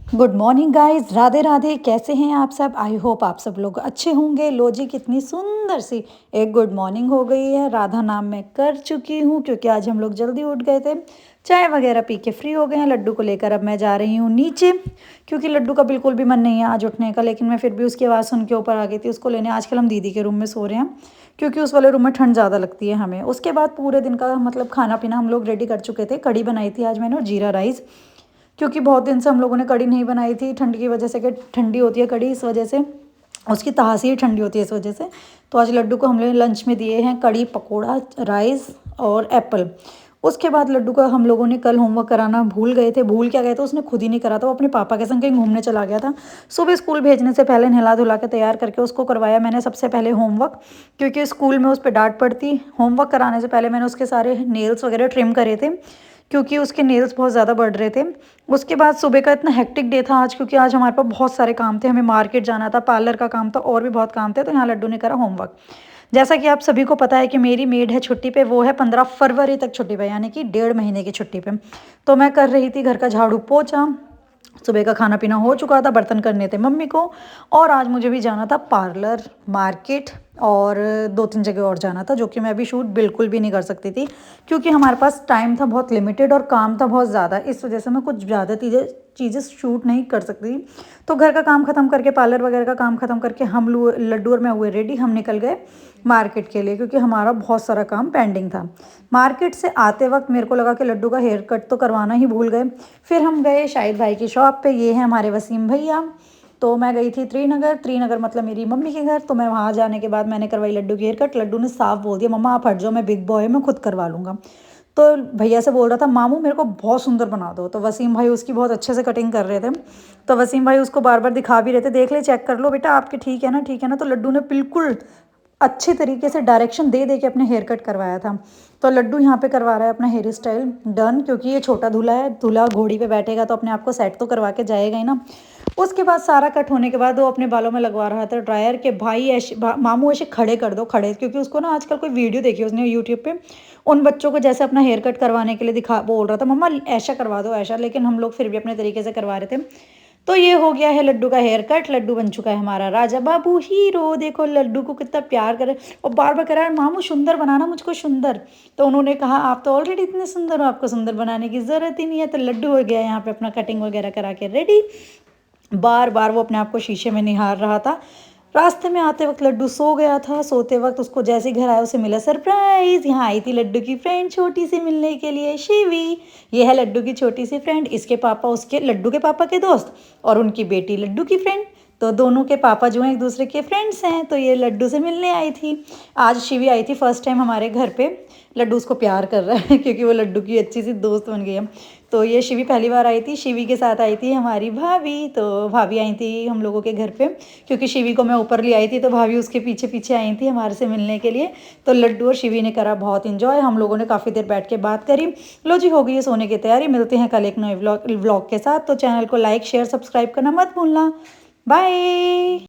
Good morning guys, Radhe Radhe. कैसे हैं आप सब? आई होप आप सब लोग अच्छे होंगे। लो जी, कितनी सुंदर सी एक गुड मॉर्निंग हो गई है। राधा नाम मैं कर चुकी हूँ क्योंकि आज हम लोग जल्दी उठ गए थे। चाय वगैरह पी के फ्री हो गए हैं। लड्डू को लेकर अब मैं जा रही हूँ नीचे क्योंकि लड्डू का बिल्कुल भी मन नहीं है आज उठने का, लेकिन मैं फिर भी उसकी आवाज़ सुन के ऊपर आ गई थी उसको लेने। आजकल हम दीदी के रूम में सो रहे हैं क्योंकि उस वाले रूम में ठंड ज़्यादा लगती है हमें। उसके बाद पूरे दिन का मतलब खाना पीना हम लोग रेडी कर चुके थे। कढ़ी बनाई थी आज मैंने और जीरा राइस, क्योंकि बहुत दिन से हम लोगों ने कढ़ी नहीं बनाई थी ठंड की वजह से कि ठंडी होती है कढ़ी, इस वजह से उसकी तासीर ठंडी होती है इस वजह से। तो आज लड्डू को हमने लंच में दिए हैं कढ़ी पकोड़ा, राइस और एप्पल। उसके बाद लड्डू का हम लोगों ने कल होमवर्क कराना भूल गए थे। भूल क्या गए थे, उसने खुद ही नहीं करा था। वो अपने पापा के संग कहीं घूमने चला गया था। सुबह स्कूल भेजने से पहले नहला धुला के तैयार करके उसको करवाया मैंने सबसे पहले होमवर्क, क्योंकि स्कूल में उस पर डांट पड़ती। होमवर्क कराने से पहले मैंने उसके सारे नेल्स वगैरह ट्रिम करे थे क्योंकि उसके नेल्स बहुत ज़्यादा बढ़ रहे थे। उसके बाद सुबह का इतना हेक्टिक डे था आज, क्योंकि आज हमारे पास बहुत सारे काम थे। हमें मार्केट जाना था, पार्लर का काम था और भी बहुत काम थे। तो यहाँ लड्डू ने करा होमवर्क। जैसा कि आप सभी को पता है कि मेरी मेड है छुट्टी पे, वो है 15 फरवरी तक छुट्टी पे, यानी कि 1.5 महीने की छुट्टी पे। तो मैं कर रही थी घर का झाड़ू पोछा। सुबह का खाना पीना हो चुका था, बर्तन करने थे मम्मी को। और आज मुझे भी जाना था पार्लर, मार्केट और 2-3 जगह और जाना था, जो कि मैं अभी शूट बिल्कुल भी नहीं कर सकती थी क्योंकि हमारे पास टाइम था बहुत लिमिटेड और काम था बहुत ज़्यादा। इस वजह से मैं कुछ ज़्यादा चीज़ें शूट नहीं कर सकती। तो घर का काम ख़त्म करके, पार्लर वगैरह का काम ख़त्म करके हम लड्डू और मैं हुए रेडी। हम निकल गए मार्केट के लिए क्योंकि हमारा बहुत सारा काम पेंडिंग था। मार्केट से आते वक्त मेरे को लगा कि लड्डू का हेयर कट तो करवाना ही भूल गए। फिर हम गए शाहिद भाई की शॉप पे। ये है हमारे वसीम भैया। तो मैं गई थी त्रिनगर मतलब मेरी मम्मी के घर। तो मैं वहाँ जाने के बाद मैंने करवाई लड्डू की हेयर कट। लड्डू ने साफ बोल दिया, मम्मा आप हट जाओ, मैं बिग बॉय मैं खुद करवा लूँगा। तो भैया से बोल रहा था, मामू मेरे को बहुत सुंदर बना दो। तो वसीम भाई उसकी बहुत अच्छे से कटिंग कर रहे थे। तो वसीम भाई उसको बार बार दिखा भी रहे थे, देख ले, चेक कर लो बेटा आपके ठीक है ना, ठीक है ना। तो लड्डू ने बिल्कुल अच्छे तरीके से डायरेक्शन दे दे के अपने हेयर कट करवाया था। तो लड्डू यहाँ पे करवा रहा है अपना हेयर स्टाइल डन, क्योंकि ये छोटा दूल्हा है। दूल्हा घोड़ी पे बैठेगा तो अपने आप को सेट तो करवा के जाएगा ही ना। उसके बाद सारा कट होने के बाद वो अपने बालों में लगवा रहा था ड्रायर के। भाई ऐसे मामू ऐसे खड़े कर दो, खड़े, क्योंकि उसको ना आजकल कोई वीडियो देखी उसने यूट्यूब पे, उन बच्चों को जैसे अपना हेयर कट करवाने के लिए दिखा बोल रहा था, मम्मा ऐसा करवा दो ऐसा। लेकिन हम लोग फिर भी अपने तरीके से करवा रहे थे। तो ये हो गया है लड्डू का हेयर कट। लड्डू बन चुका है हमारा राजा बाबू हीरो। देखो लड्डू को कितना प्यार करे और बार बार कह रहा है, मामू सुंदर बनाना मुझको सुंदर। तो उन्होंने कहा आप तो ऑलरेडी इतने सुंदर हो, आपको सुंदर बनाने की ज़रूरत ही नहीं है। तो लड्डू हो गया यहाँ पे अपना कटिंग वगैरह करा के रेडी। बार बार वो अपने आप को शीशे में निहार रहा था। रास्ते में आते वक्त लड्डू सो गया था। सोते वक्त उसको जैसे घर आया उसे मिला सरप्राइज। यहाँ आई थी लड्डू की फ्रेंड छोटी सी मिलने के लिए, शिवी। ये है लड्डू की छोटी सी फ्रेंड। इसके पापा उसके लड्डू के पापा के दोस्त और उनकी बेटी लड्डू की फ्रेंड। तो दोनों के पापा जो हैं एक दूसरे के फ्रेंड्स हैं। तो ये लड्डू से मिलने आई थी। आज शिवी आई थी फर्स्ट टाइम हमारे घर पे। लड्डू उसको प्यार कर रहा है क्योंकि वो लड्डू की अच्छी सी दोस्त बन गई है। तो ये शिवी पहली बार आई थी। शिवी के साथ आई थी हमारी भाभी। तो भाभी आई थी हम लोगों के घर पे, क्योंकि शिवी को मैं ऊपर ले आई थी तो भाभी उसके पीछे पीछे आई थी हमारे से मिलने के लिए। तो लड्डू और शिवी ने करा बहुत इन्जॉय। हम लोगों ने काफ़ी देर बैठ के बात करी। लो जी, हो गई है सोने की तैयारी। मिलते हैं कल एक नए व्लॉग के साथ। तो चैनल को लाइक शेयर सब्सक्राइब करना मत भूलना। बाय।